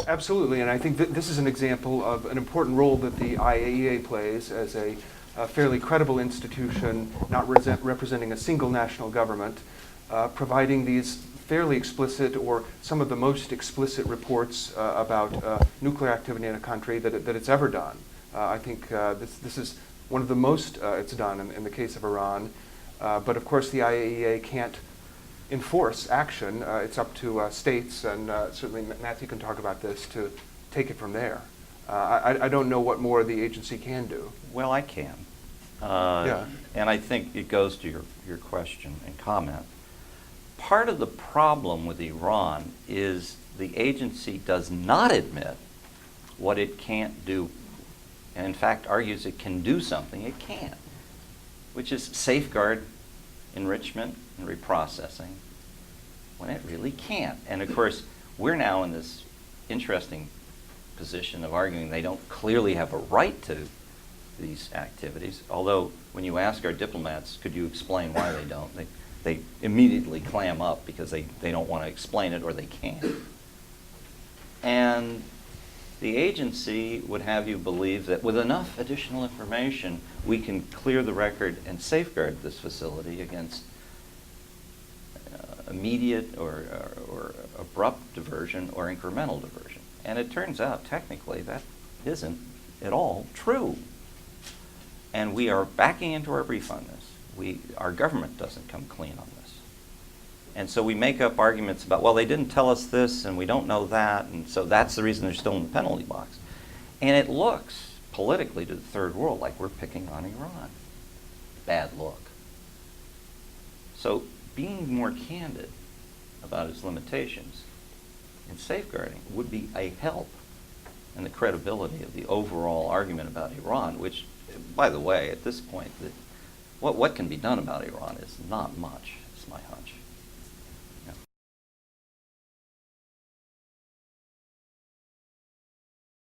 Absolutely, and I think that this is an example of an important role that the IAEA plays as a fairly credible institution, not representing a single national government, providing these fairly explicit or some of the most explicit reports about nuclear activity in a country that it's ever done. I think this is one of the most it's done in the case of Iran. But of course the IAEA can't enforce action. It's up to states, and certainly Matthew can talk about this, to take it from there. I don't know what more the agency can do. Well, I can. Yeah. And I think it goes to your question and comment. Part of the problem with Iran is the agency does not admit what it can't do, and in fact argues it can do something it can't, which is safeguard enrichment and reprocessing when it really can't. And of course, we're now in this interesting position of arguing they don't clearly have a right to these activities, although when you ask our diplomats, could you explain why they don't, they immediately clam up because they don't want to explain it or they can't. And the agency would have you believe that with enough additional information, we can clear the record and safeguard this facility against immediate or abrupt diversion or incremental diversion. And it turns out, technically, that isn't at all true. And we are backing into our brief on this. Our government doesn't come clean on this. And so we make up arguments about, well, they didn't tell us this and we don't know that, and so that's the reason they're still in the penalty box. And it looks politically to the third world like we're picking on Iran. Bad look. So being more candid about its limitations in safeguarding would be a help in the credibility of the overall argument about Iran, which, by the way, at this point, what can be done about Iran is not much, is my hunch.